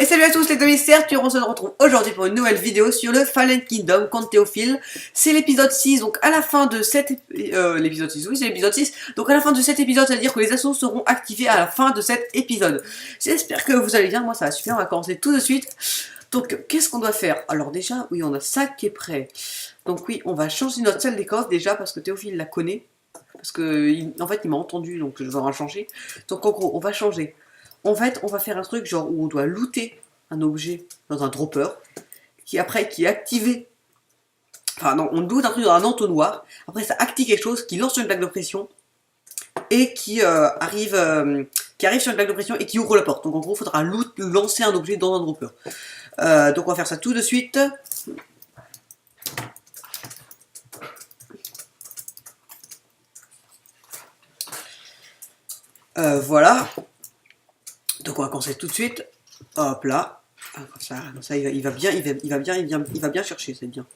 Et salut à tous les demi-certes, on se retrouve aujourd'hui pour une nouvelle vidéo sur le Fallen Kingdom contre Théophile. C'est l'épisode 6, donc à la fin de cet l'épisode 6, oui c'est l'épisode 6. Donc à la fin de cet épisode, c'est-à-dire que les assauts seront activés à la fin de cet épisode. J'espère que vous allez bien, moi ça va super, on va commencer tout de suite. Donc qu'est-ce qu'on doit faire? Alors déjà, oui on a ça qui est prêt. Donc oui, on va changer notre salle des coffres déjà parce que Théophile la connaît. Parce que en fait il m'a entendu, donc je vais en changer. Donc en gros, on va changer. En fait, on va faire un truc genre où on doit looter un objet dans un dropper, qui après qui est activé. Enfin non, on loot un truc dans un entonnoir. Après ça active quelque chose qui lance une plaque de pression et qui arrive sur une plaque de pression et qui ouvre la porte. Donc en gros, il faudra lancer un objet dans un dropper. Donc on va faire ça tout de suite. Voilà. Donc on va commencer tout de suite. Hop là. Comme ça il va bien chercher, c'est bien.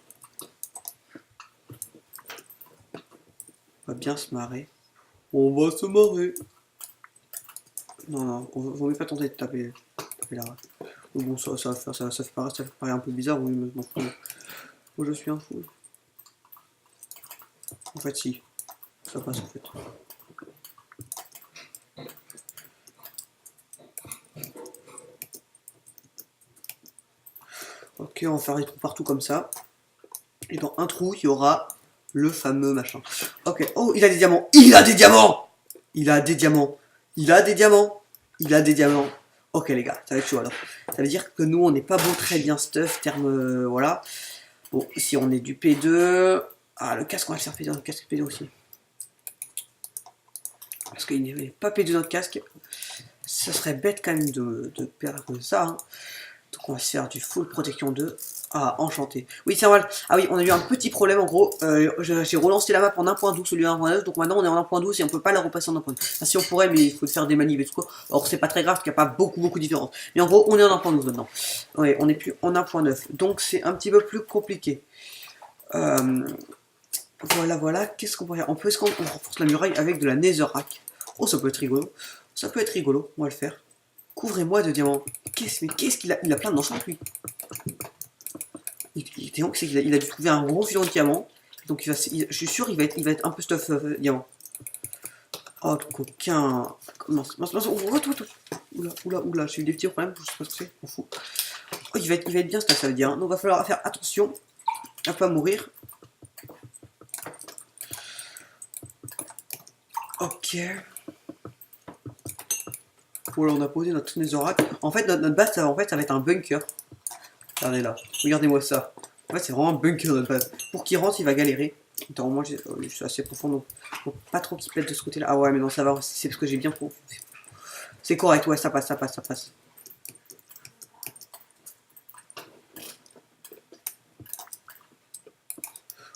On va bien se marrer. On va se marrer. Non, on vaut mieux pas tenter de taper là. Bon, ça fait paraître un peu bizarre, oui, mais je m'en fous. Moi je suis un fou. En fait, si. Ça passe en fait. Ok, on va faire des trous partout comme ça. Et dans un trou, il y aura le fameux machin. Ok, oh, il a des diamants. Il a des diamants. Il a des diamants. Il a des diamants. Il a des diamants. Ok les gars, ça va être chaud alors. Ça veut dire que nous, on n'est pas bon très bien stuff, terme, voilà. Bon, ici on est du P2. Ah, le casque, on va le faire P2, le casque P2 aussi. Parce qu'il n'est pas P2 dans le casque. Ça serait bête quand même de perdre ça. Hein. Donc on va se faire du full protection 2. Ah, enchanté. Oui, c'est normal. Ah oui, on a eu un petit problème en gros. J'ai relancé la map en 1.12, celui en 1.9. Donc maintenant on est en 1.12 et on peut pas la repasser en 1.12. Enfin, si on pourrait, mais il faut faire des manip et tout quoi. Alors c'est pas très grave, parce qu'il n'y a pas beaucoup de différence. Mais en gros, on est en 1.12 maintenant. Ouais, on n'est plus en 1.9. Donc c'est un petit peu plus compliqué. Voilà. Qu'est-ce qu'on pourrait faire? Est-ce qu'on renforce la muraille avec de la netherrack? Oh, ça peut être rigolo. Ça peut être rigolo, on va le faire. Couvrez-moi de diamants. Qu'est-ce qu'il a? Il a plein d'enchantements, lui. Donc c'est qu'il a dû trouver un gros filon de diamants. Donc je suis sûr il va être un peu stuff diamant. Oh coquin. Mince. Oula, j'ai eu des petits problèmes, je sais pas ce que c'est, on fout. Oh, il va être bien stuff, ça veut dire. Donc va falloir faire attention à pas mourir. Ok. Voilà, on a posé notre netherrack. En fait, notre base, ça va être un bunker. Regardez là, regardez-moi ça. En fait, c'est vraiment un bunker notre base. Pour qu'il rentre, il va galérer. Attends, moi, je suis assez profond, donc faut pas trop qu'il pète de ce côté-là. Ah ouais, mais non, ça va, c'est parce que j'ai bien trop. C'est correct, ouais, ça passe.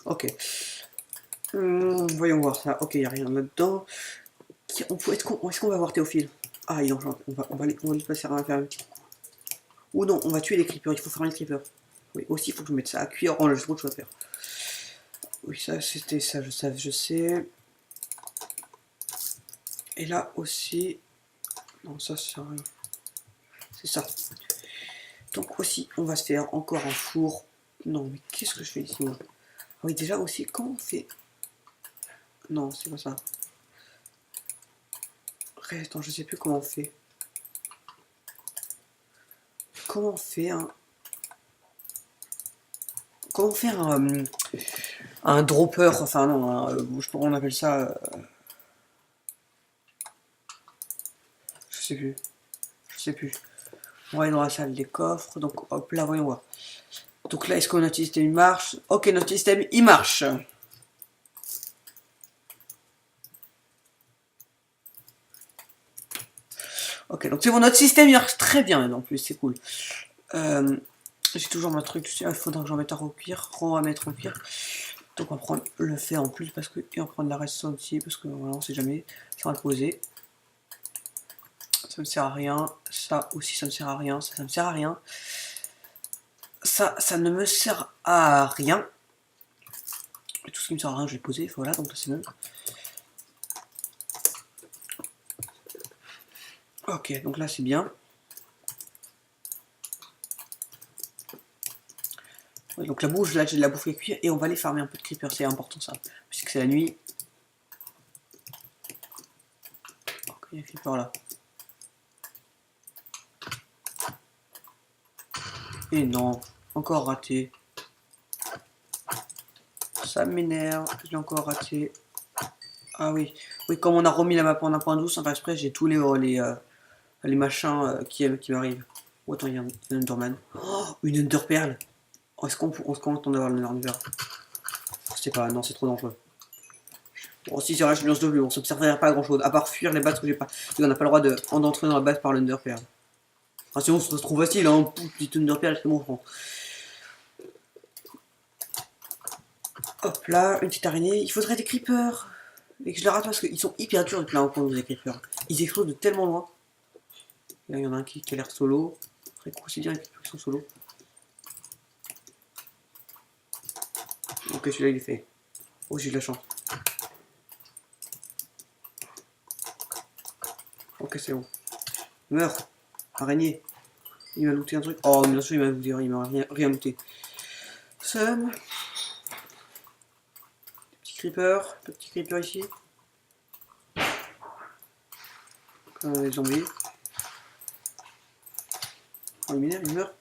Ok. Voyons voir ça. Ok, il n'y a rien là-dedans. Est-ce qu'on va voir Théophile? Ah, il enchante. On va lui passer faire un petit coup. Ou non, on va tuer les creepers. Il faut faire les creepers. Oui, aussi, il faut que je mette ça à cuire. Oh là, je sais pas ce que je vais faire. Oui, ça, c'était ça, je sais. Et là aussi. Non, ça, c'est rien. C'est ça. Donc aussi, on va se faire encore un four. Non, mais qu'est-ce que je fais ici, moi? Ah oui, déjà aussi, comment on fait? Non, c'est pas ça. Attends, je sais plus comment on fait. Comment on fait un... Comment faire un dropper? Enfin non, je sais pas comment on appelle ça. Je sais plus. On va aller dans la salle des coffres. Donc hop là, voyons voir. Donc là, est-ce que notre système il marche? Ok, notre système il marche. Ok, donc c'est bon, notre système il marche très bien en plus, c'est cool. J'ai toujours mon truc, il faudra que j'en mette un au pire. On va mettre au pire. Donc on va prendre le fer en plus parce que. Et on va prendre la reste aussi parce que voilà, on sait jamais. Ça va le poser. Ça me sert à rien. Ça aussi ça me sert à rien. Ça me sert à rien. Ça ne me sert à rien. Et tout ce qui me sert à rien, je vais poser. Voilà, donc là c'est bon. Ok, donc là c'est bien. Ouais, donc la bouffe, là j'ai de la bouffe à cuire et on va aller farmer un peu de creeper, c'est important ça, puisque c'est la nuit. Ok, il y a un creeper là. Et non, encore raté. Ça m'énerve, je l'ai encore raté. Ah oui, oui, comme on a remis la map en 1.12, sans faire exprès, j'ai tous les machins qui m'arrivent. Oh, attends, il y a un Enderman. Oh, une Enderpearl. Oh, est-ce qu'on se contente d'avoir le Ender? Je sais pas, non, c'est trop dangereux. Bon, si c'est vrai, je lance de bleu, on s'observerait pas à grand chose, à part fuir les bases que j'ai pas. Et on n'a pas le droit d'entrer dans la base par l'Enderpearl. Enfin, sinon, ça se trouve facile, hein, petite Enderpearl, c'est bon, je prends. Hop là, une petite araignée. Il faudrait des creepers. Et que je les rate parce qu'ils sont hyper durs de plein au compte des creepers. Ils explosent de tellement loin. Là, il y en a un qui a l'air solo. Très cool, c'est bien les creepers qui sont solo. Ok, celui-là il est fait. Oh, j'ai de la chance. Ok, c'est bon. Meurs. Araignée. Il m'a looté un truc. Oh, bien sûr, il m'a rien looté. Seum. Petit creeper ici. Les zombies. Oh, il m'énerve, il meurt.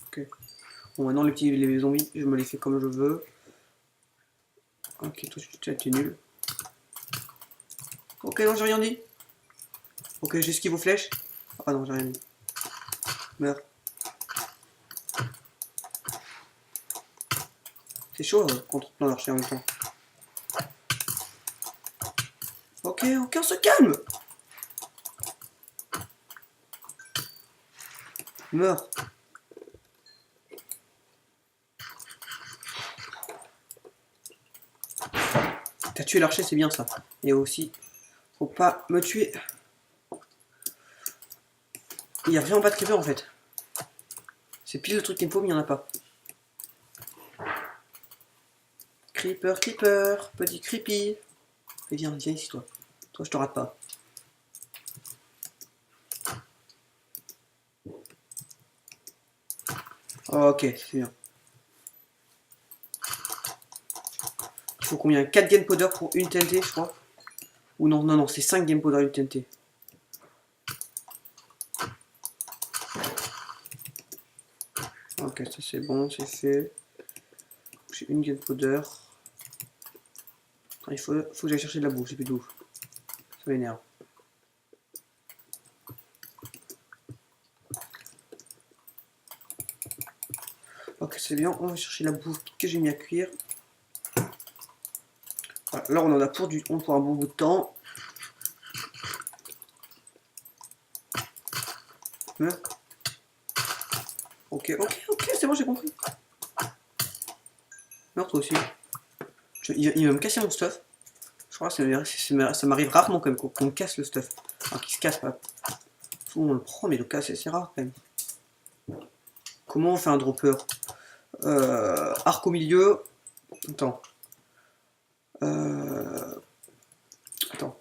Ok. Bon, maintenant les zombies, je me les fais comme je veux. Ok, toi tu es nul. Ok, non, j'ai rien dit. Ok, j'esquive aux flèches. Ah non, j'ai rien dit. Meurs. C'est chaud contre plein d'archers en même temps. Ok, on se calme. Meurs. T'as tué l'archer, c'est bien ça. Et aussi, faut pas me tuer. Il y a vraiment pas de creeper en fait. C'est pile le truc qu'il me faut, mais il n'y en a pas. Creeper, creeper, petit creepy. Et viens ici toi. Toi, je te rate pas. Ok, c'est bien. Il faut combien? 4 game powder pour une TNT, je crois. Ou non, non, non, c'est 5 game powder une TNT. Ok, ça c'est bon, c'est fait. J'ai une game powder. Il faut que j'aille chercher de la bouffe, j'ai plus de bouffe. Ça m'énerve. Ok, c'est bien, on va chercher la bouffe que j'ai mis à cuire. Voilà, là, on en a pour un bon bout de temps. Ok, c'est bon, j'ai compris. Meurs toi aussi. Il va me casser mon stuff. Je crois que ça m'arrive rarement quand même qu'on me casse le stuff. Enfin, qu'il se casse pas. Souvent on le prend, mais le casser, c'est rare quand même. Comment on fait un dropper? Arc au milieu. Attends. Attends.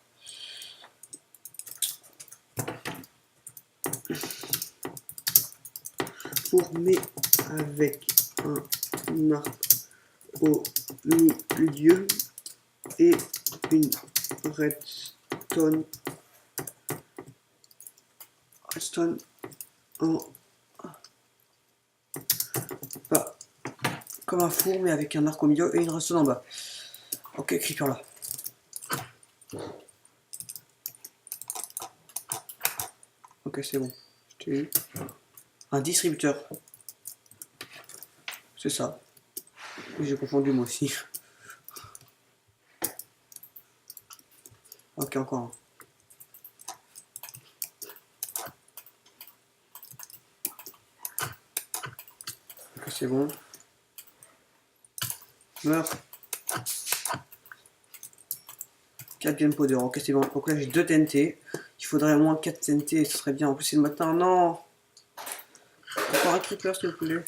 Former avec un arc au milieu et une redstone en pas comme un four mais avec un arc au milieu et une redstone en bas. Ok, creeper là. Ok, c'est bon. Je t'ai eu. Un distributeur. C'est ça. J'ai confondu moi aussi. Ok, encore un. Ok, c'est bon. Meurs. 4 game powder. Ok, c'est bon. Donc là, j'ai 2 TNT. Il faudrait au moins 4 TNT. Ce serait bien. En plus, c'est le matin. Non. Encore un creeper, s'il vous plaît.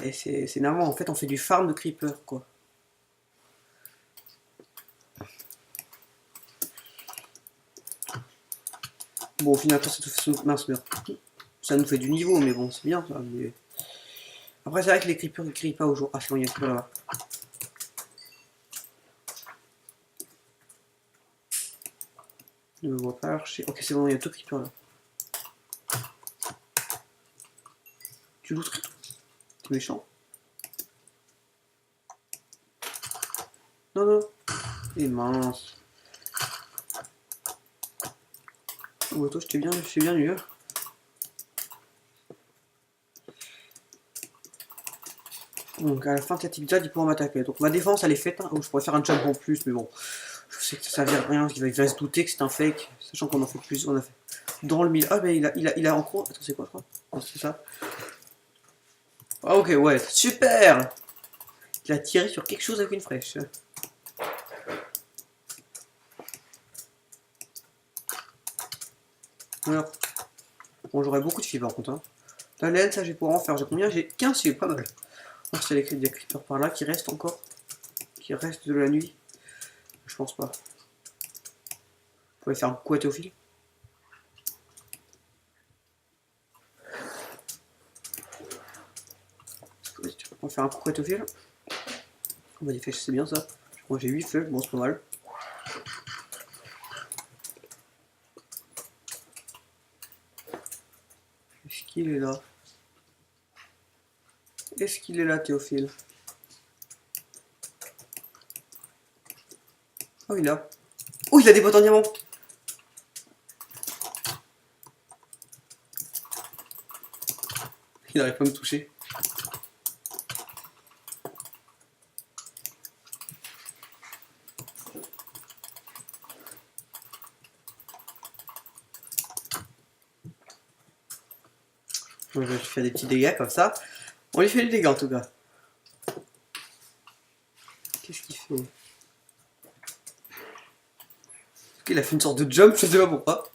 Et c'est normal. En fait, on fait du farm de creeper, quoi. Bon, au final, c'est tout mince, merde. Ça nous fait du niveau, mais bon, c'est bien ça. Mais... Après, c'est vrai que les creepers ne crient pas au jour. Ah, c'est bon, il y a un creeper là-bas. Je ne me vois pas archer. Ok, c'est bon, il y a 2 creepers là. Tu looterais? T'es méchant. Non, non. Et mince. Oh, toi, je t'ai bien eu. Donc, à la fin de cet épisode, il pourra m'attaquer. Donc, ma défense, elle est faite. Hein. Oh, je pourrais faire un jump en plus, mais bon. Je sais que ça ne à rien. Il va se douter que c'est un fake. Sachant qu'on en fait plus. On a fait dans le mille. Ah, mais il a en cours. Attends, c'est quoi, je crois? Non, c'est ça. Ah, ok, ouais, super! Il a tiré sur quelque chose avec une flèche. Alors, bon, j'aurais beaucoup de fibres par contre. Hein. La laine, ça, je vais pouvoir en faire. J'ai combien? J'ai 15 fibres, pas mal. Alors, c'est des creepers par là qui restent encore. Qui restent de la nuit. Je pense pas. Vous pouvez faire un coucou à Théophile. On va faire un coucou à Théophile. On va des flèches, c'est bien ça. Moi j'ai 8 flèches, bon c'est pas mal. Est-ce qu'il est là? Est-ce qu'il est là, Théophile? Oh, il a. Oh, il a des bottes en diamant! Il n'arrive pas à me toucher. Je vais faire des petits dégâts comme ça. On lui fait des dégâts en tout cas. Qu'est-ce qu'il fait? Il a fait une sorte de jump, je sais pas pourquoi.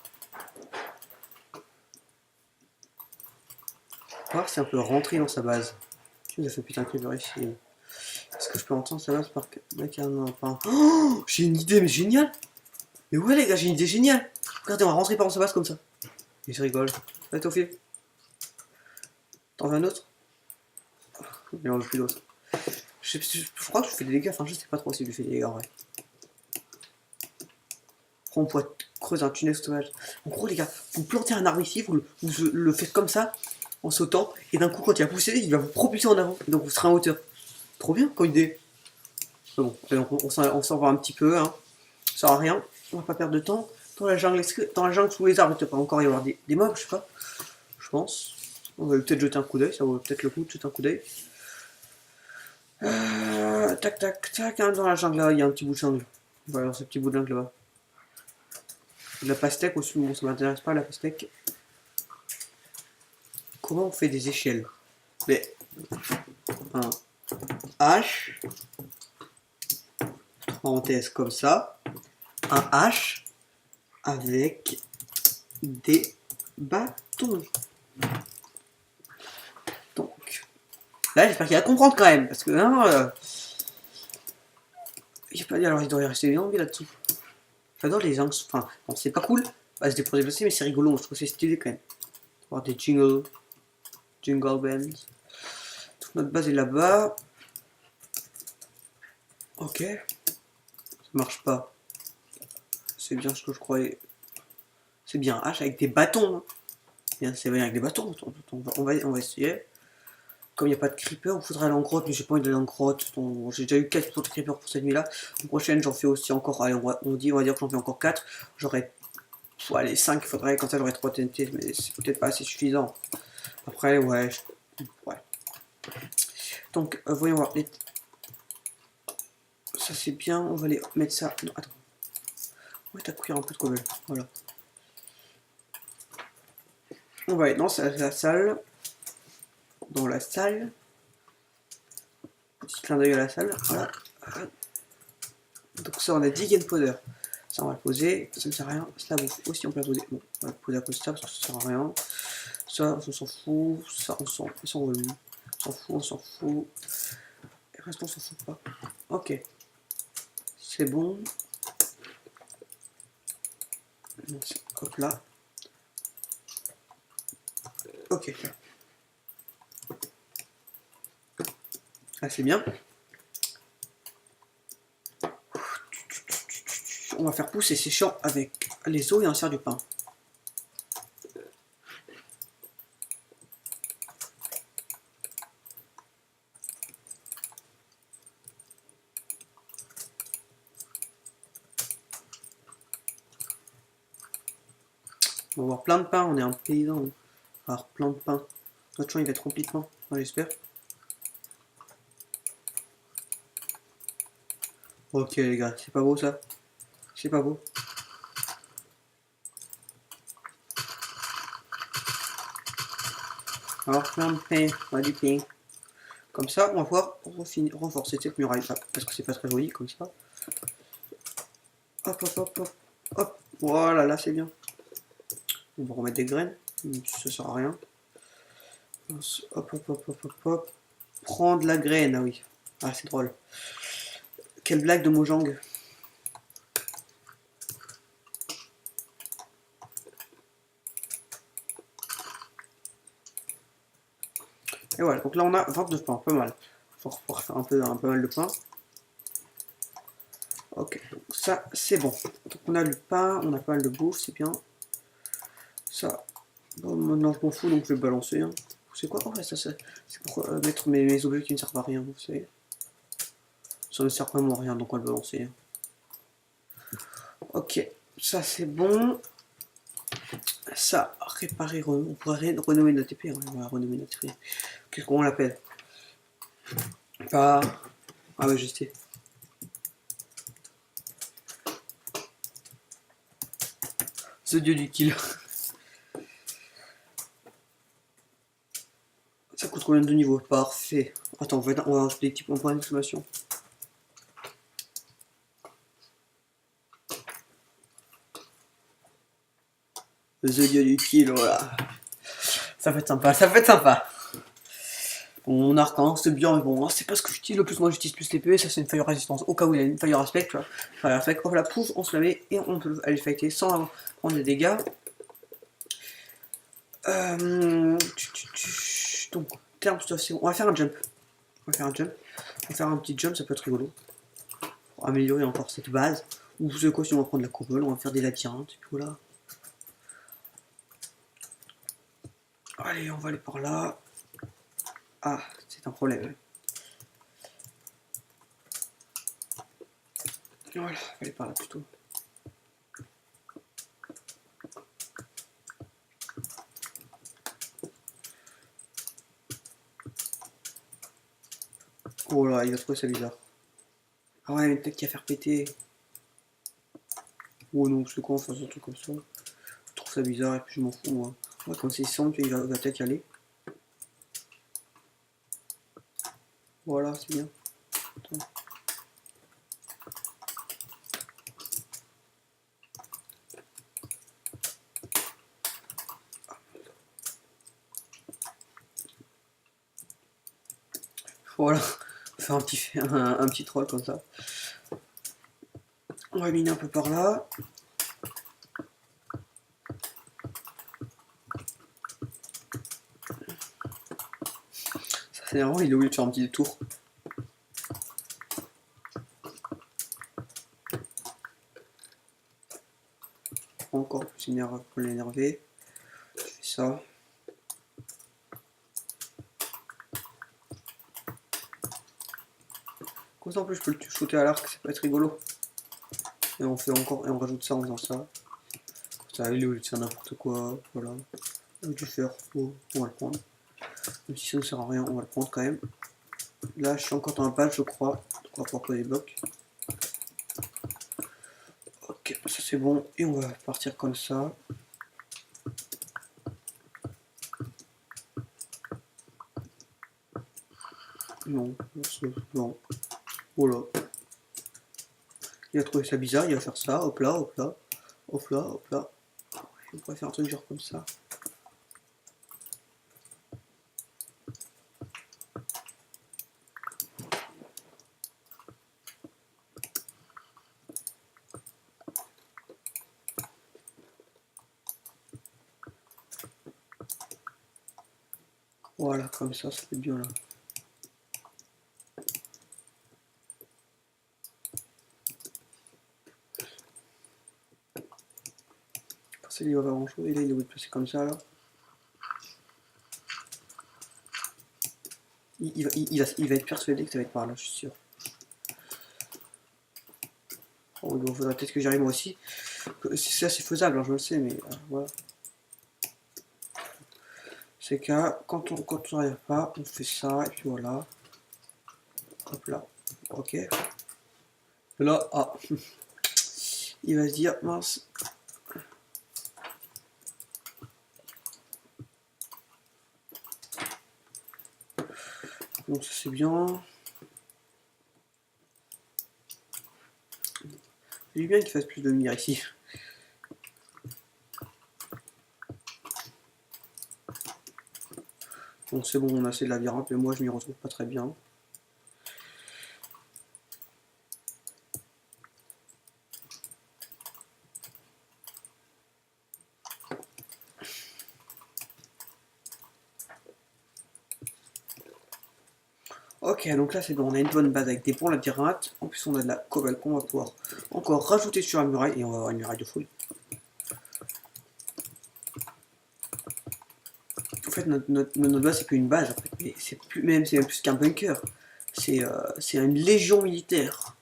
On va voir si on peut rentrer dans sa base. Il a fait putain que ici. Est-ce que je peux entendre sa base par enfin... Oh, j'ai une idée mais géniale. Mais ouais les gars, j'ai une idée géniale. Regardez, on va rentrer par sa base comme ça. Et je rigole. Va Théophile. T'en veux un autre? Il en veut plus d'autres. Je crois que je fais des dégâts, enfin je sais pas trop si je fais des dégâts en vrai. On pourrait creuser un tunnel sauvage. En gros les gars, vous plantez un arbre ici, vous le faites comme ça, en sautant, et d'un coup quand il va pousser, il va vous propulser en avant, et donc vous serez en hauteur. Trop bien comme idée. Mais bon, donc on s'en va un petit peu, hein. Ça sert à rien, on va pas perdre de temps. Dans la jungle, sous les arbres, il peut encore y avoir des mobs, je sais pas. Je pense. On va peut-être jeter un coup d'œil, ça vaut peut-être le coup de jeter un coup d'œil. Tac tac tac, hein, dans la jungle là, il y a un petit bout de jungle. On va aller dans ce petit bout de jungle là-bas. De la pastèque aussi, bon ça m'intéresse pas la pastèque. Comment on fait des échelles? Mais un H, parenthèse comme ça, un H avec des bâtons. Donc, là j'espère qu'il va comprendre quand même, parce que hein, j'ai pas dit alors il doit y rester une envie là-dessous. J'adore les angles, enfin, bon, c'est pas cool, bah, c'est pour déplacer, mais c'est rigolo, je trouve c'est stylé quand même. Voir des jingle bells. Toute notre base est là-bas. Ok. Ça marche pas. C'est bien ce que je croyais. C'est bien H avec des bâtons. Hein. Bien, c'est bien avec des bâtons. On va essayer. Comme il n'y a pas de creeper, il faudrait aller en grotte, mais j'ai pas envie d'aller en grotte. J'ai déjà eu 4 autres creepers pour cette nuit-là. La prochaine, j'en fais aussi encore. Allez, on va dire que j'en fais encore 4. J'aurais. Allez, 5, il faudrait. Quand ça, j'aurais 3 TNT, mais c'est peut-être pas assez suffisant. Après, ouais. Ouais. Donc, voyons voir. Ça, c'est bien. On va aller mettre ça. Non, attends. On va cuire un peu de cobble. Voilà. On va aller dans la salle. Dans la salle. Petit clin d'œil à la salle. Voilà. Donc ça on a dit gunpowder. Ça on va le poser. Ça ne sert à rien. Ça aussi on peut la poser. Bon, on va le poser à cause de ça parce que ça sert à rien. Ça on s'en fout. Ça on s'en fout. On s'en fout. Et le reste on s'en fout pas. Ok. C'est bon. Hop là. Ok. Ah, c'est bien. On va faire pousser ces champs avec les os et on sert du pain. On va avoir plein de pain, on est un paysan. On va avoir plein de pain. Notre champ il va être rempli de pain, enfin, j'espère. Ok les gars, c'est pas beau ça? C'est pas beau. Alors plein de pain, on a du pain. Comme ça, on va pouvoir renforcer cette muraille là, parce que c'est pas très joli comme ça. Hop, hop, hop, hop, hop. Voilà, là c'est bien. On va remettre des graines, ça sert à rien. Hop, hop, hop, hop, hop, hop. Prendre la graine, ah oui. Ah, c'est drôle. Quelle blague de Mojang. Et voilà, donc là on a 29 pains, pas mal. Faut refaire un peu mal de pain. Ok, donc ça c'est bon. Donc on a le pain, on a pas mal de bouffe, c'est bien. Ça, bon, maintenant je m'en fous donc je vais balancer. Hein. C'est quoi? Oh, ouais, ça c'est pour mettre mes objets qui ne servent à rien, vous savez. Ça ne sert vraiment à rien donc on va le balancer. Hein. Ok, ça c'est bon. Ça, réparer, on pourrait renommer notre épée. On va renommer notre épée. Qu'est-ce qu'on l'appelle? Pas. Ah ouais, je sais. Ce dieu du kill. Ça coûte combien de niveaux? Parfait. Attends, on va rajouter des petits points d'exclamation. The dieu du kill, voilà. Ça va être sympa, ça va être sympa. Mon arc, hein, c'est bien, mais bon, hein, c'est pas ce que j'utilise le plus. Moi, j'utilise plus l'épée. Ça, c'est une fire résistance. Au cas où il y a une fire aspect, tu vois. Fire aspect, hop, la pouf, on se la met et on peut aller fighter sans prendre des dégâts. Donc, terme stuff, c'est bon. On va faire un jump. On va faire un jump. On va faire un petit jump, ça peut être rigolo. Pour améliorer encore cette base. Ou vous savez quoi, si on va prendre la cobble, on va faire des labyrinthes, et puis voilà. Allez, on va aller par là. Ah, c'est un problème. Voilà, on va aller par là plutôt. Oh là, il va trouver ça bizarre. Ah ouais, mais peut-être qu'il va faire péter. Oh non, c'est quoi, on fait un truc comme ça. Je trouve ça bizarre et puis je m'en fous moi. Ouais, comme c'est simple, il va peut-être y aller. Voilà, c'est bien. Attends. Voilà, on va faire un petit troll comme ça. On va miner un peu par là. Ça c'est vraiment, il est oublié de faire un petit détour. Encore plus énervé pour l'énerver. Je fais ça. Comme ça en plus je peux le shooter à l'arc, ça peut être rigolo. Et on fait encore, et on rajoute ça en faisant ça. Ça, il est obligé de faire n'importe quoi, voilà. On va faire, on va le prendre. Même si ça ne sert à rien, on va le prendre quand même. Là, je suis encore dans la page, je crois. On va pouvoir poser des blocs. Ok, ça c'est bon. Et on va partir comme ça. Non, non. Voilà. Il a trouvé ça bizarre, il va faire ça, hop là, hop là, hop là, hop là. On pourrait faire un truc genre comme ça. Voilà, comme ça fait bien là. Ça, il va pas grand chose, et là il est placé comme ça là. Il va être persuadé que ça va être par là, je suis sûr. Oh, il faudrait peut-être que j'arrive moi aussi. C'est assez faisable, hein, je le sais, mais voilà. C'est que quand on n'arrive pas, on fait ça, et puis voilà. Hop là. Ok. Là, ah. Il va se dire, mince. Donc ça c'est bien. Il est bien qu'il fasse plus de lumière ici. Bon c'est bon, on a assez de labyrinthe, mais moi je m'y retrouve pas très bien. Ok, donc là c'est bon, on a une bonne base avec des bons labyrinthes. En plus on a de la cobble qu'on va pouvoir encore rajouter sur la muraille, et on va avoir une muraille de folie. En fait notre base c'est plus une base, en fait, mais c'est même plus qu'un bunker. C'est une légion militaire.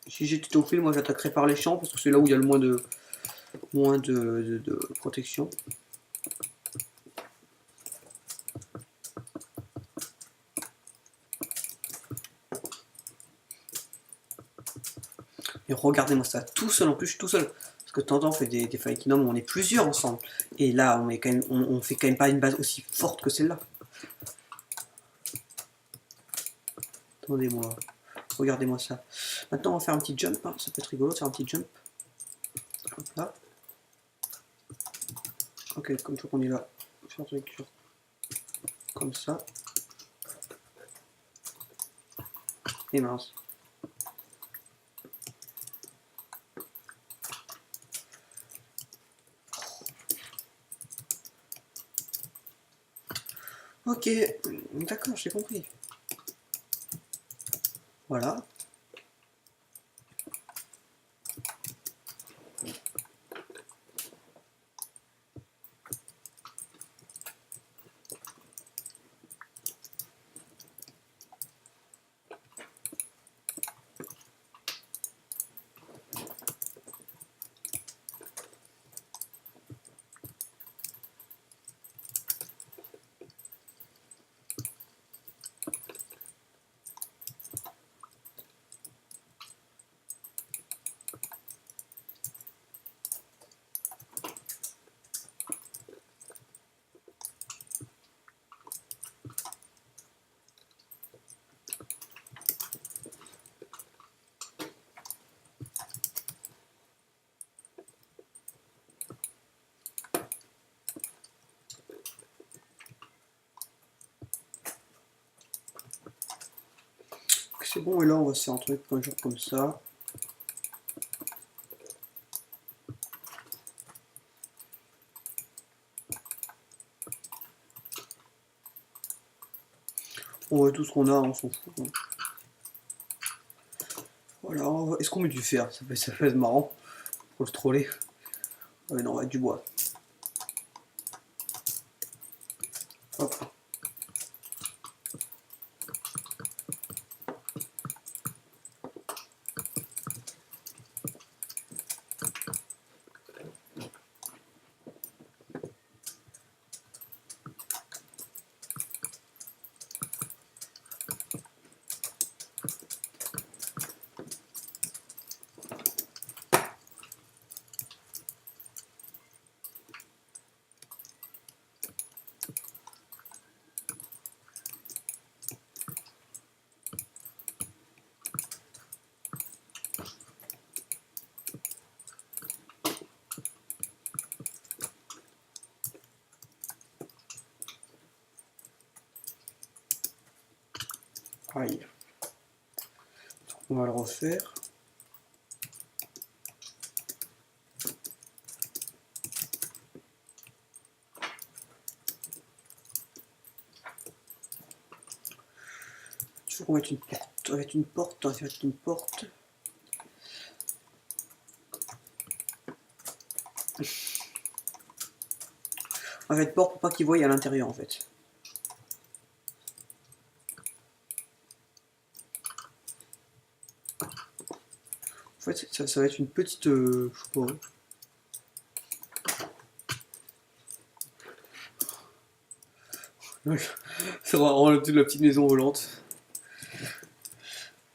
Si j'étais au fil, moi j'attaquerais par les champs parce que c'est là où il y a le moins de protection. Et regardez-moi ça, tout seul, en plus je suis tout seul. Parce que de temps en temps on fait des Fallen Kingdom où on est plusieurs ensemble. Et là on est quand même, on fait quand même pas une base aussi forte que celle-là. Attendez-moi, regardez-moi ça. Maintenant on va faire un petit jump, hein. Ça peut être rigolo de faire un petit jump. Hop là. Ok, comme ça qu'on est là. Faire un truc comme ça. Et mince. Ok, d'accord, j'ai compris. Voilà. C'est bon, et là on va se faire un truc un jour comme ça. On va tout ce qu'on a, on s'en fout. Voilà, est-ce qu'on met du fer? Ça peut être marrant. Faut le troller. Ouais, non, on va mettre du bois. Hop. Aïe. On va le refaire. On va mettre une porte. On va mettre une porte. On va mettre une porte. On va mettre porte pour pas qu'ils voient à l'intérieur en fait. En fait, ça va être une petite... je sais pas. C'est vraiment la petite maison volante.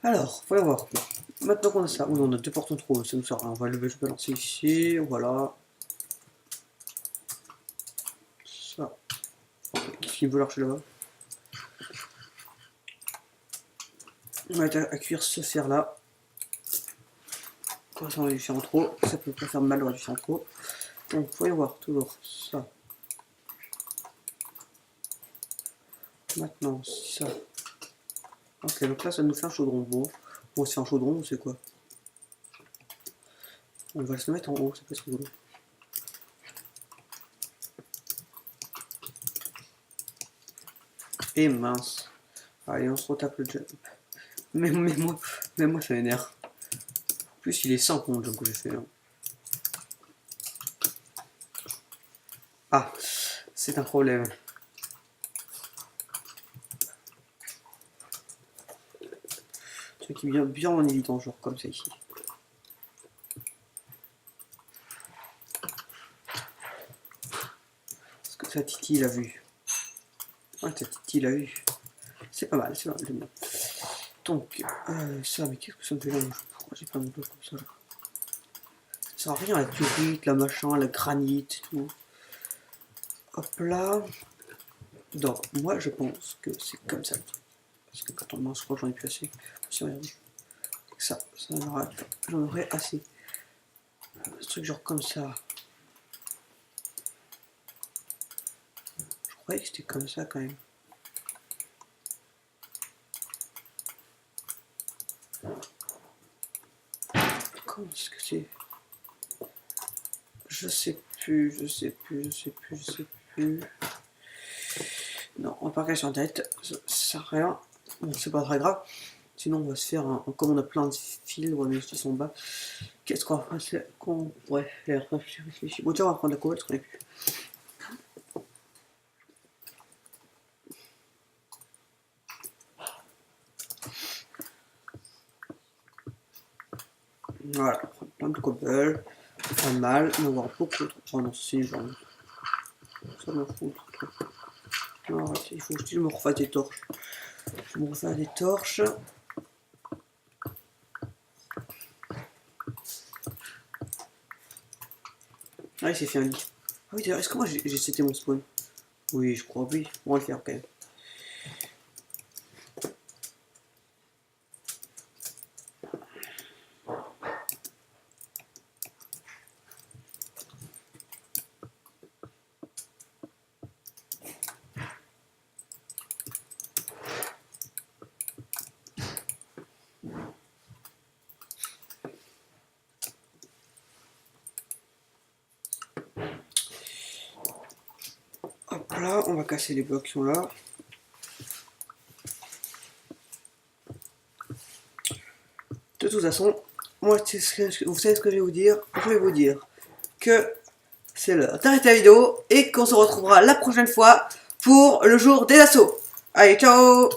Alors, voyons voir. Maintenant qu'on a ça, oui, on a deux portes en trop, ça nous sert à rien. On va lever, je peux lancer ici, voilà. Ça. Qui veut l'archer là-bas? On va être à cuire ce fer là. Comme ça on va du fer en trop. Ça peut pas faire mal d'avoir du fer en trop. Donc voyons voir toujours ça. Maintenant ça. Ok, donc là ça nous fait un chaudron. Bon c'est un chaudron, c'est quoi? On va se le mettre en haut, ça peut être rigolo. Et mince. Allez, on se retape le jump. Même moi ça m'énerve. En plus il est 5 mon jump que j'ai fait. Hein. Ah, c'est un problème. Ce qui est bien en évident, genre comme ça ici. Parce que ça Titi l'a vu. Ouais, ça Titi l'a vu. C'est pas mal, j'aime bien. Donc, ça, mais qu'est-ce que ça me fait là? Pourquoi j'ai pas un bloc comme ça là? Ça sert à rien, la turite, la machin, la granite et tout. Hop là. Donc, moi je pense que c'est comme ça. Parce que quand on mange, je crois que j'en ai plus assez. Si, regardez. Ça j'en aurais assez. Ce truc genre comme ça. Je croyais que c'était comme ça quand même. Comment est-ce que c'est? Je sais plus. Non, on va pas regarder sur internet, ça sert à rien. Bon, c'est pas très grave. Sinon, on va se faire un. Comme on a plein de fils, on va mettre juste en bas. Qu'est-ce qu'on pourrait faire? Réfléchir. Bon, tiens, on va prendre la cobalt, parce qu'on est plus. Voilà, on prend plein de cobalt. Pas mal, on va avoir beaucoup trop. Oh non, c'est genre. Ça m'en fout trop. Non, arrête, il faut que je me refasse des torches. Je me refais des torches. Ah, il s'est fait un lit. Ah oui, d'ailleurs, est-ce que moi j'ai cité mon spawn? Oui, je crois, oui. On va le faire quand même. Hop là, on va casser les blocs qui sont là. De toute façon, moi, vous savez ce que je vais vous dire? Je vais vous dire que c'est l'heure d'arrêter la vidéo et qu'on se retrouvera la prochaine fois pour le jour des assauts. Allez, ciao!